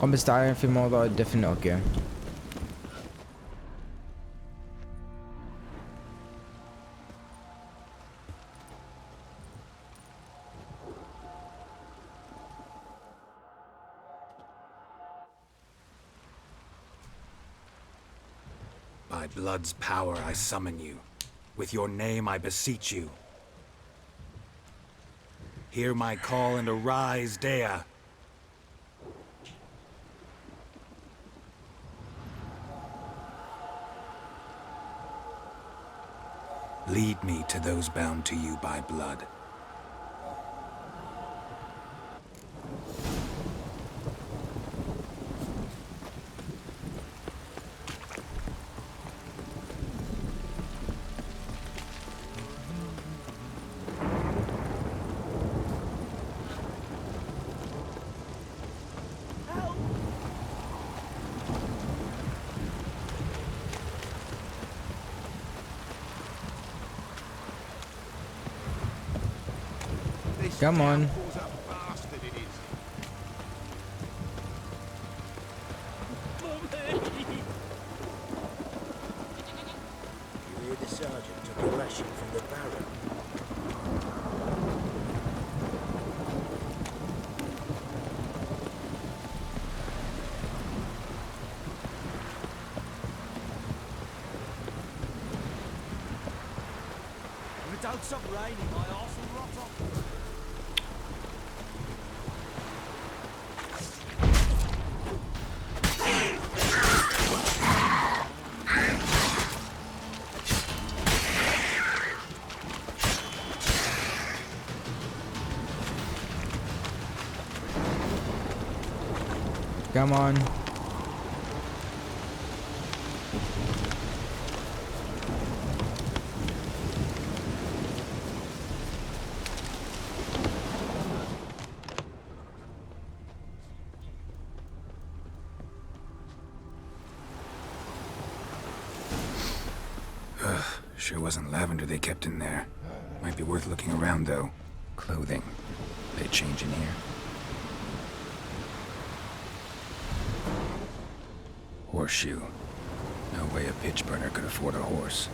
قم باستعانة في موضوع الدفن. اوكي. By blood's power I summon you. With your name I beseech you. Hear my call and arise, Dea. Lead me to those bound to you by blood. Come on. You hear the sergeant took a ration from the barrel. If it don't stop raining, my arse will rot off. Come on. Sure wasn't lavender they kept in there. Might be worth looking around, though. Clothing. They change in here. Horseshoe. No way a pitch burner could afford a horse.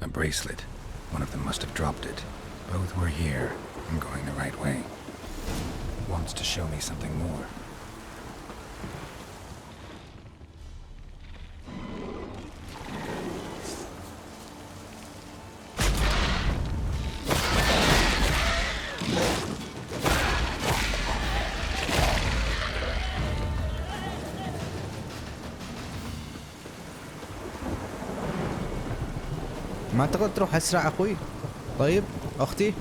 A bracelet. One of them must have dropped it. Both were here. I'm going the right way. Wants to show me something more. ما اعتقد تروح اسرع اخوي. طيب اختي.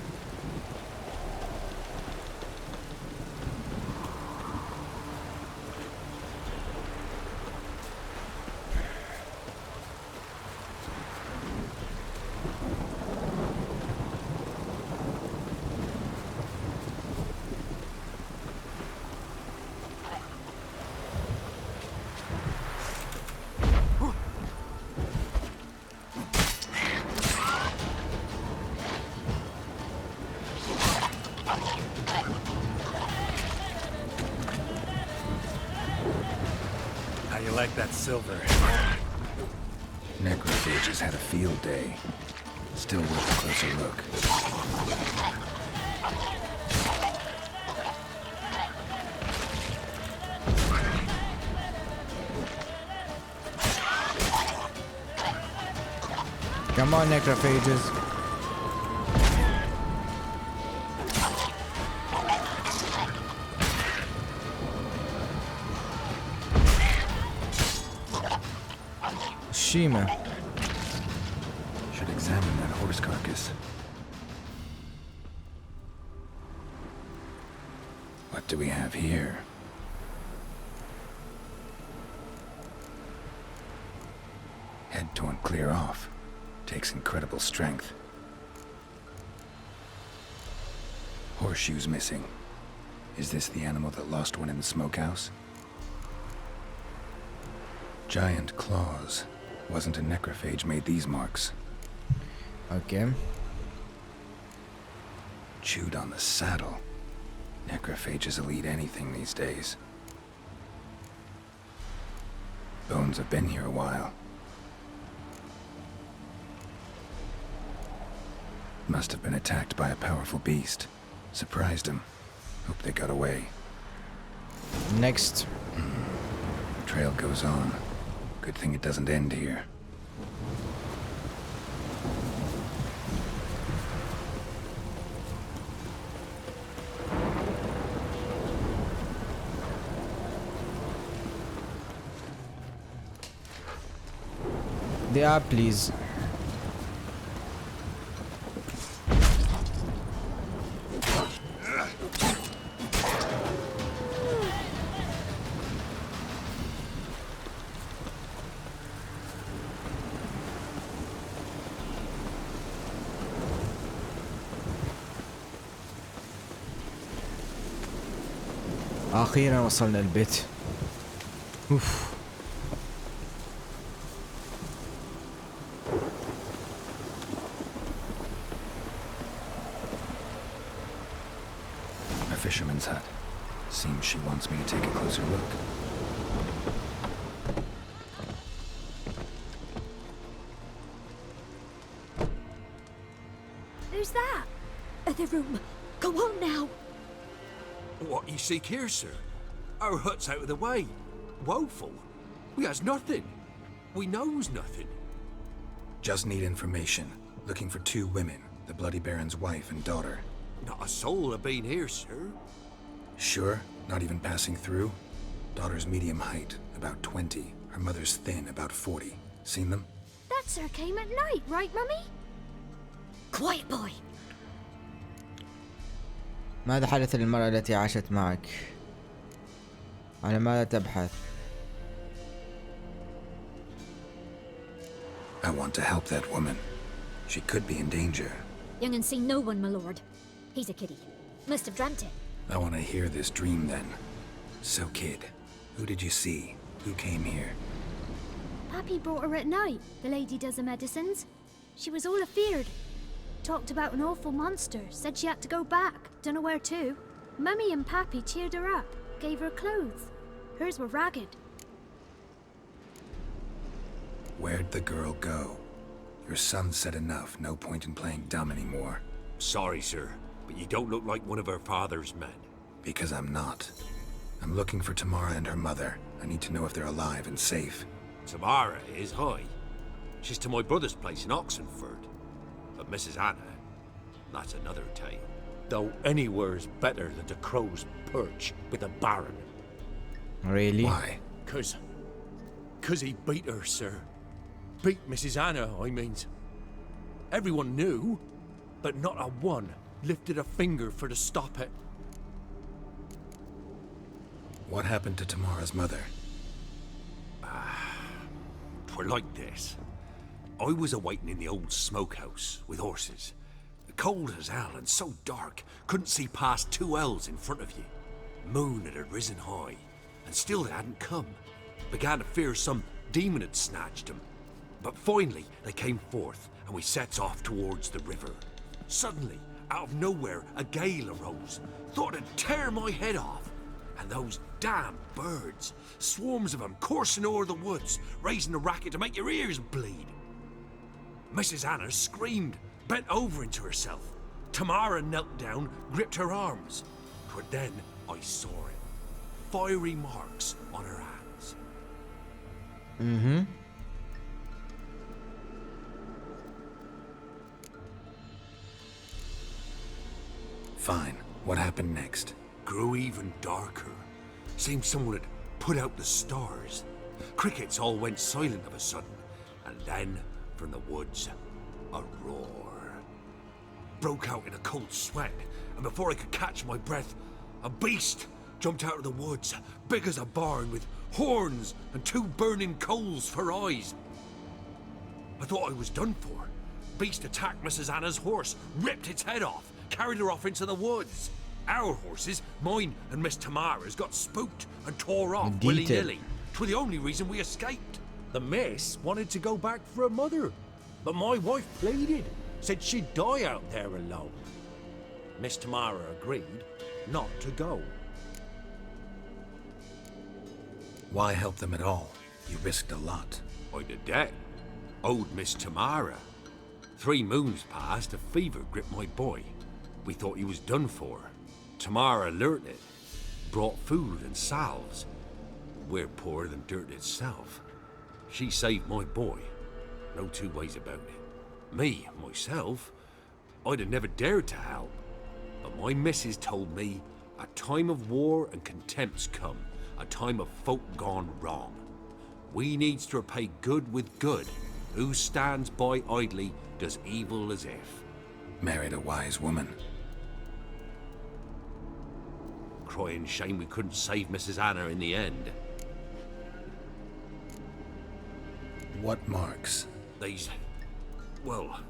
How you like that silver? Necrophages had a field day. Still worth a closer look. Come on, necrophages. Shima. Should examine that horse carcass. What do we have here? Head torn clear off. Takes incredible strength. Horseshoes missing. Is this the animal that lost one in the smokehouse? Giant claws. Wasn't a necrophage made these marks. Okay. Chewed on the saddle. Necrophages will eat anything these days. Bones have been here a while. Must have been attacked by a powerful beast. Surprised him. Hope they got away. Next. Trail goes on. Good thing it doesn't end here. They are, please. أخيرا وصلنا البيت. أوف. A fisherman's hut. Seems she wants me to take a closer look. Who's that? The room. Go on now. What you seek here, sir? Our hut's out of the way. Woeful. We has nothing. We knows nothing. Just need information. Looking for 2 women. The Bloody Baron's wife and daughter. Not a soul have been here, sir. Sure? Not even passing through? Daughter's medium height, about 20. Her mother's thin, about 40. Seen them? That sir came at night, right, Mummy? Quiet, boy. ماذا حدث للمرأة التي عاشت معك؟ على ماذا تبحث؟ I want to help that woman. She could be in danger. Young and seen no one, my lord. He's a kiddie. Must have dreamt it. I want to hear this dream then. So kid, who did you see? Who came here? Pappy brought her at night. The lady does the medicines. She was all afeared. Talked about an awful monster. Said she had to go back. Dunno where to. Mummy and Pappy cheered her up. Gave her clothes. Hers were ragged. Where'd the girl go? Your son said enough. No point in playing dumb anymore. Sorry, sir, but you don't look like one of her father's men. Because I'm not. I'm looking for Tamara and her mother. I need to know if they're alive and safe. Tamara is high. She's to my brother's place in Oxenford. But Mrs. Anna, that's another tale. Though anywhere's better than the Crow's Perch with the Baron. Really? Why? Cause he beat her, sir. Beat Mrs. Anna, I means. Everyone knew, but not a one lifted a finger for to stop it. What happened to Tamara's mother? Twere like this. I was awaiting in the old smokehouse with horses. Cold as hell and so dark, couldn't see past 2 ells in front of you. Moon had risen high, and still they hadn't come. Began to fear some demon had snatched them. But finally they came forth, and we sets off towards the river. Suddenly, out of nowhere, a gale arose. Thought it'd tear my head off. And those damn birds, swarms of them coursing o'er the woods, raising a racket to make your ears bleed. Mrs. Anna screamed, bent over into herself. Tamara knelt down, gripped her arms. But then I saw it. Fiery marks on her hands. Mm-hmm. Fine. What happened next? Grew even darker. Seemed someone had put out the stars. Crickets all went silent of a sudden. And then, from the woods, a roar. Broke out in a cold sweat, and before I could catch my breath, a beast jumped out of the woods, big as a barn, with horns and 2 burning coals for eyes. I thought I was done for. Beast attacked Mrs. Anna's horse, ripped its head off, carried her off into the woods. Our horses, mine and Miss Tamara's, got spooked and tore off willy-nilly. 'Twere the only reason we escaped. The miss wanted to go back for her mother, but my wife pleaded, said she'd die out there alone. Miss Tamara agreed not to go. Why help them at all? You risked a lot. I'd a debt. Owed Miss Tamara. 3 moons passed, a fever gripped my boy. We thought he was done for. Tamara learnt it. Brought food and salves. We're poorer than dirt itself. She saved my boy. No 2 ways about it. Me, myself, I'd have never dared to help. But my missus told me a time of war and contempt's come. A time of folk gone wrong. We needs to repay good with good. Who stands by idly does evil as if. Married a wise woman. Crying shame we couldn't save Mrs. Anna in the end. What marks? These, well,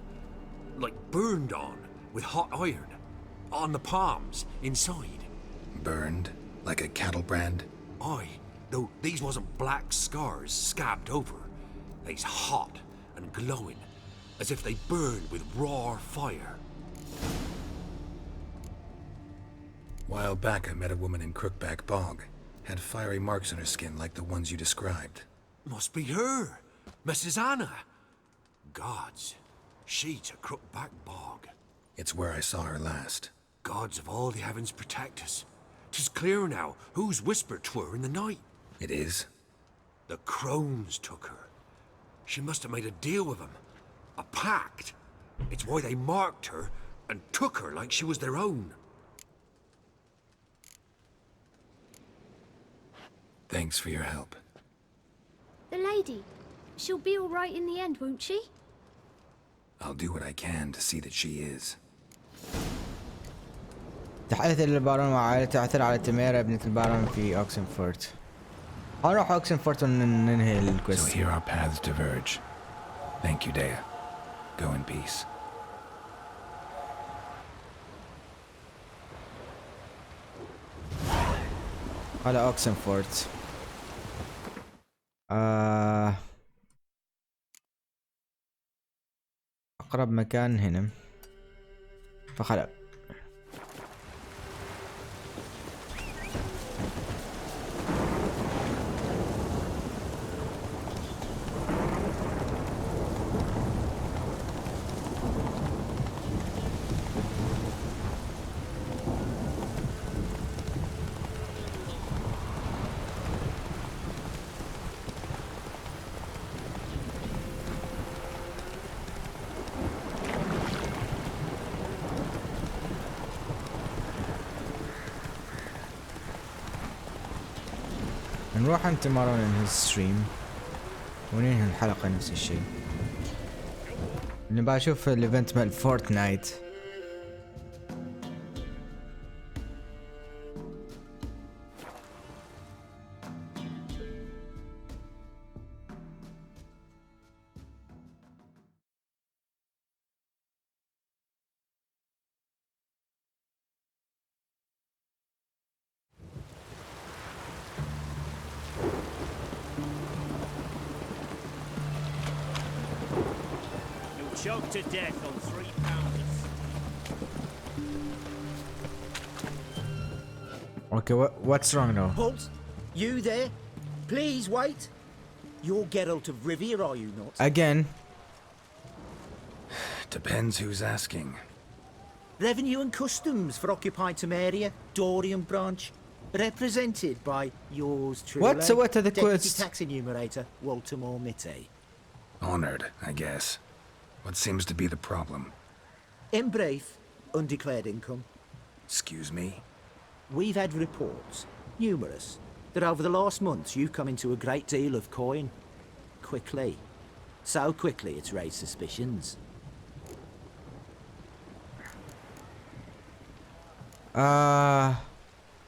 like burned on with hot iron. On the palms, inside. Burned? Like a cattle brand? Aye, though these wasn't black scars scabbed over. They's hot and glowing, as if they burned with raw fire. While back I met a woman in Crookback Bog. Had fiery marks on her skin like the ones you described. Must be her, Mrs. Anna. Gods, she's a Crookback Bog. It's where I saw her last. Gods of all the heavens protect us. 'Tis clear now who's whispered 'twere in the night. It is? The crones took her. She must have made a deal with them. A pact. It's why they marked her and took her like she was their own. Thanks for your help. The lady. She'll be all right in the end, won't she? I'll do what I can to see that she is. تحدث البارون وعائلته عثر على تمارا ابنة البارون في اوكسنفورت. هنروح اوكسنفورت وننهي So الكويست. here our paths diverge. Thank you, Dea. Go in peace. على اوكسنفورت. اقرب مكان هنا. فخلاص. نروح عند تمارا وننهي الستريم وننهي الحلقة نفس الشيء. نبغى اشوف الايفنت مال فورتنايت. Choked to death on 3 pounders. Okay, what's wrong now? Bolt, you there? Please wait. You're Geralt of Rivia, are you not? Again. Depends who's asking. Revenue and Customs for occupied Tamaria, Dorian branch, represented by yours truly. What are the Deputy quests? Tax Enumerator, Walter Mormitte. Honored, I guess. What seems to be the problem? In brief, undeclared income. Excuse me? We've had reports, numerous, that over the last months you've come into a great deal of coin. Quickly. So quickly it's raised suspicions.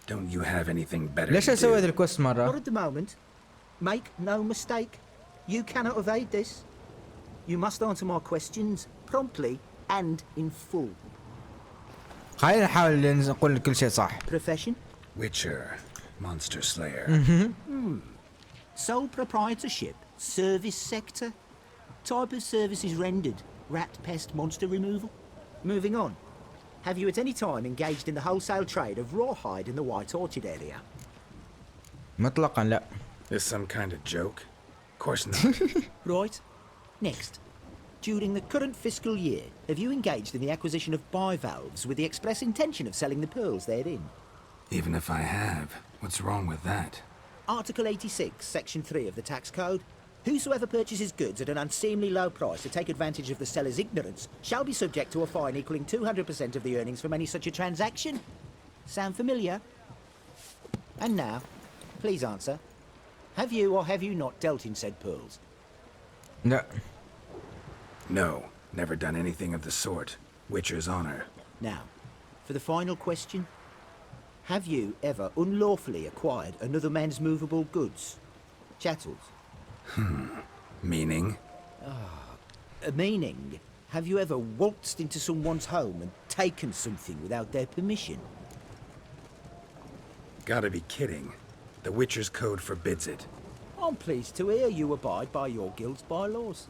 Don't you have anything better ليش to اسوي هذا do? الكوست Not مرة؟ at the moment. Make no mistake. You cannot evade this. You must answer my questions promptly and in full. خلينا نحاول نقول كل شيء صح. Profession? Witcher. Monster Slayer. Sole proprietorship? Service sector? Type of services rendered? Rat, pest, monster removal? Moving on. have you at any time engaged in the wholesale trade of rawhide in the White Orchard area? مطلقا لا. This some kind of joke? Of course not. Right. Next. During the current fiscal year, have you engaged in the acquisition of bivalves with the express intention of selling the pearls therein? Even if I have, what's wrong with that? Article 86, Section 3 of the Tax Code. Whosoever purchases goods at an unseemly low price to take advantage of the seller's ignorance shall be subject to a fine equaling 200% of the earnings from any such a transaction. Sound familiar? And now, please answer. Have you or have you not dealt in said pearls? لا. No, never done anything of the sort. Witcher's honor. Now, for the final question. Have you ever unlawfully acquired another man's movable goods? Chattels. Meaning? Meaning, have you ever waltzed into someone's home and taken something without their permission? Gotta be kidding. The Witcher's Code forbids it. I'm pleased to hear you abide by your guild's bylaws.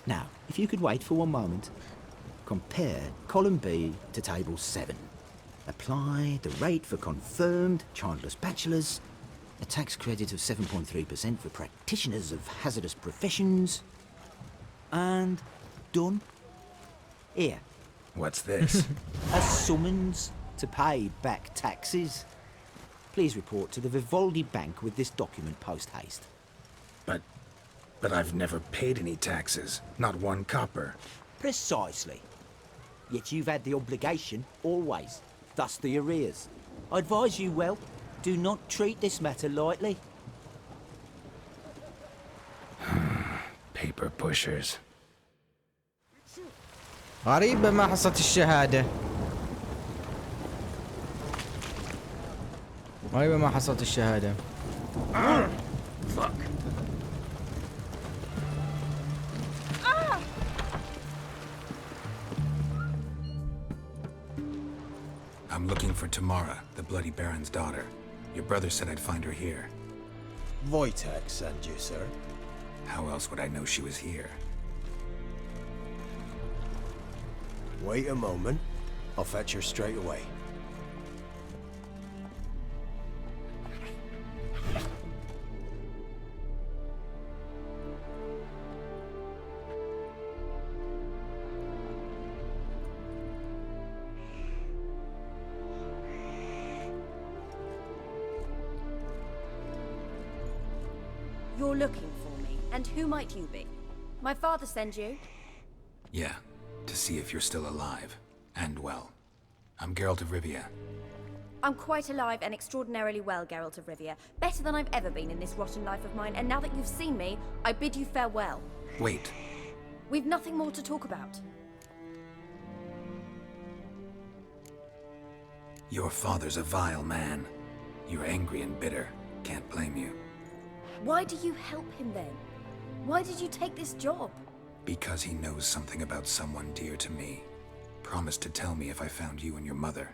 Now, if you could wait for one moment, compare column B to table 7. Apply the rate for confirmed childless bachelors, a tax credit of 7.3% for practitioners of hazardous professions, and done. Here, What's this? a summons to pay back taxes. Please report to the Vivaldi Bank with this document post-haste. But I've never paid any taxes. Not one copper. Precisely. Yet you've had the obligation, always. Thus the arrears. I advise you well, do not treat this matter lightly. Paper pushers. غريبة ما حصلت الشهادة. غريبة ما حصلت الشهادة. Fuck. I'm looking for Tamara, the Bloody Baron's daughter. Your brother said I'd find her here. Wojtek sent you, sir. How else would I know she was here? Wait a moment. I'll fetch her straight away. You're looking for me, and who might you be? My father sent you? Yeah, to see if you're still alive. And well. I'm Geralt of Rivia. I'm quite alive and extraordinarily well, Geralt of Rivia. Better than I've ever been in this rotten life of mine, and now that you've seen me, I bid you farewell. Wait. We've nothing more to talk about. Your father's a vile man. You're angry and bitter. Can't blame you. Why do you help him then? Why did you take this job? Because he knows something about someone dear to me. Promised to tell me if I found you and your mother.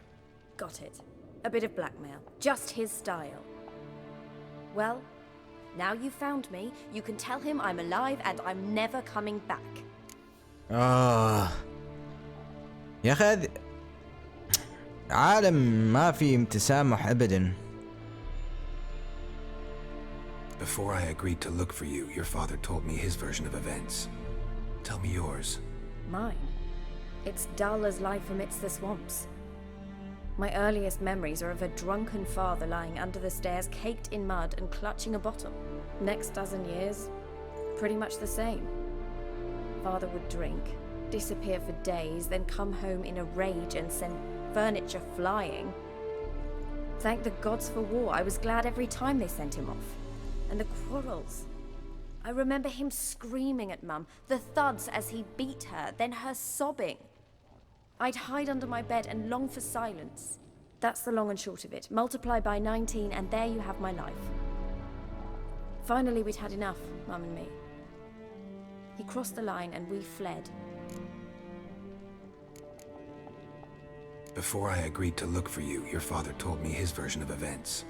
Got it. A bit of blackmail. Just his style. Well, now you've found me, you can tell him I'm alive and I'm never coming back. يا أخي عالم ما في تسامح أبدا. Before I agreed to look for you, your father told me his version of events. Tell me yours. Mine? It's dull as life amidst the swamps. My earliest memories are of a drunken father lying under the stairs, caked in mud and clutching a bottle. Next dozen years, pretty much the same. Father would drink, disappear for days, then come home in a rage and send furniture flying. Thank the gods for war. I was glad every time they sent him off. And the quarrels. I remember him screaming at Mum, the thuds as he beat her, then her sobbing. I'd hide under my bed and long for silence. That's the long and short of it. Multiply by 19 and there you have my life. Finally we'd had enough, Mum and me. He crossed the line and we fled. Before I agreed to look for you, your father told me his version of events.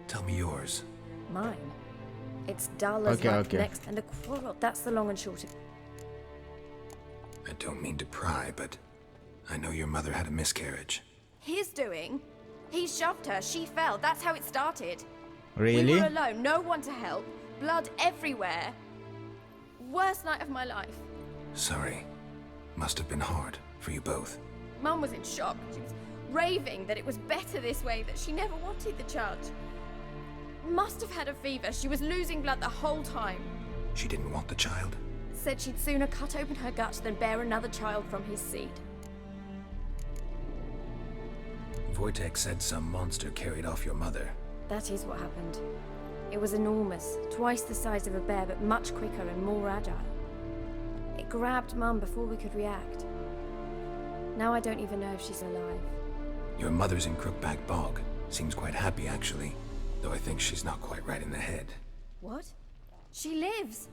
Tell me yours. Mine? It's dull as life next and a quarrel. That's the long and short of it. I don't mean to pry, but I know your mother had a miscarriage. His doing? He shoved her, she fell, that's how it started. Really? We were alone, no one to help, blood everywhere. Worst night of my life. Sorry. Must have been hard for you both. Mum was in shock. She was raving that it was better this way, that she never wanted the child. Must have had a fever. She was losing blood the whole time. She didn't want the child. Said she'd sooner cut open her gut than bear another child from his seed. Wojtek said some monster carried off your mother. That is what happened. It was enormous, twice the size of a bear, but much quicker and more agile. It grabbed Mum before we could react. Now I don't even know if she's alive. Your mother's in Crookback Bog. Seems quite happy, actually. Though I think she's not quite right in the head. What? She lives!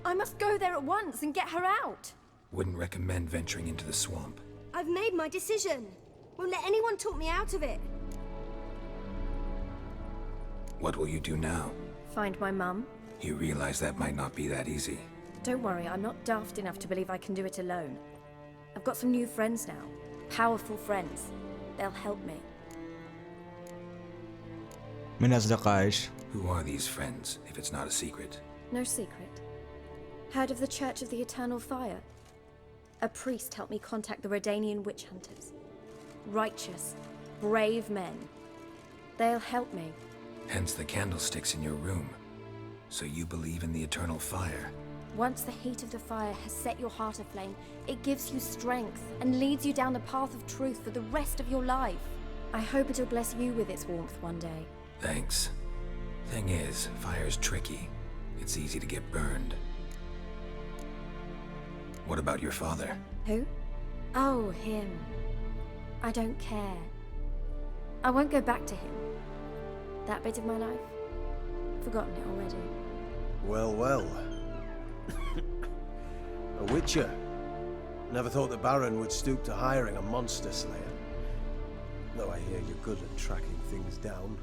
I must go there at once and get her out! Wouldn't recommend venturing into the swamp. I've made my decision. Won't let anyone talk me out of it. What will you do now? Find my mum? You realize that might not be that easy. Don't worry, I'm not daft enough to believe I can do it alone. I've got some new friends now. Powerful friends. They'll help me. من أصدقائش. Who are these friends, if it's not a secret? No secret. Heard of the Church of the Eternal Fire? A priest helped me contact the Redanian witch hunters. Righteous, brave men. They'll help me. Hence the candlesticks in your room. So you believe in the eternal fire? Once the heat of the fire has set your heart aflame, it gives you strength and leads you down the path of truth for the rest of your life. I hope it'll bless you with its warmth one day. Thanks. Thing is, fire's tricky. It's easy to get burned. What about your father? Who? Oh, him. I don't care. I won't go back to him. That bit of my life? Forgotten it already. Well, well. A witcher. Never thought the Baron would stoop to hiring a monster slayer. Though I hear you're good at tracking things down.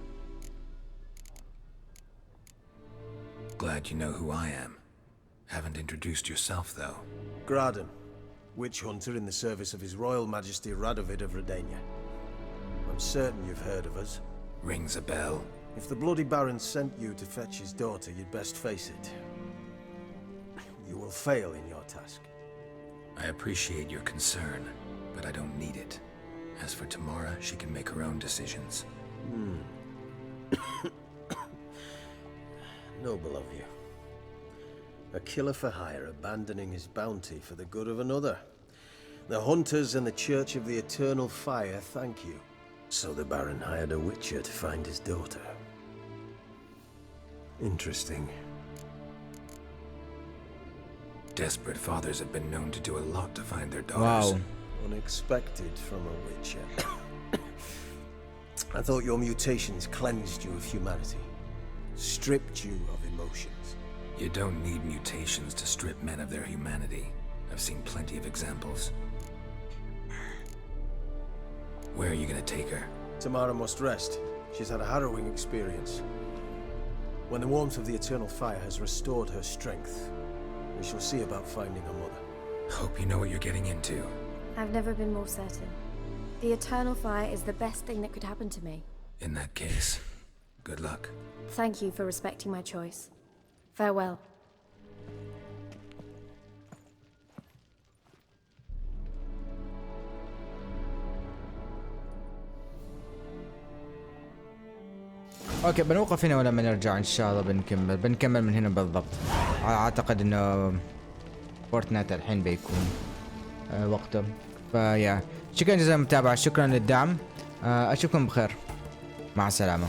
Glad you know who I am. Haven't introduced yourself, though. Graden, witch hunter in the service of His Royal Majesty Radovid of Redania. I'm certain you've heard of us. Rings a bell. If the bloody Baron sent you to fetch his daughter, you'd best face it. You will fail in your task. I appreciate your concern, but I don't need it. As for Tamara, she can make her own decisions. Noble of you. A killer for hire abandoning his bounty for the good of another. The hunters and the Church of the Eternal Fire thank you. So the Baron hired a witcher to find his daughter. Interesting. Desperate fathers have been known to do a lot to find their daughters. Wow. Unexpected from a witcher. I thought your mutations cleansed you of humanity. Stripped you of emotions. You don't need mutations to strip men of their humanity. I've seen plenty of examples. Where are you gonna take her? Tamara must rest. She's had a harrowing experience. When the warmth of the Eternal Fire has restored her strength, we shall see about finding her mother. Hope you know what you're getting into. I've never been more certain. The Eternal Fire is the best thing that could happen to me. In that case, good luck. Thank you for respecting my choice. Farewell. اوكي بنوقف هنا ولما نرجع ان شاء الله بنكمل من هنا بالضبط. اعتقد انه فورتنايت الحين بيكون وقته. فيا شكرا جزيلا للمتابعة، شكرا للدعم. اشوفكم بخير، مع السلامة.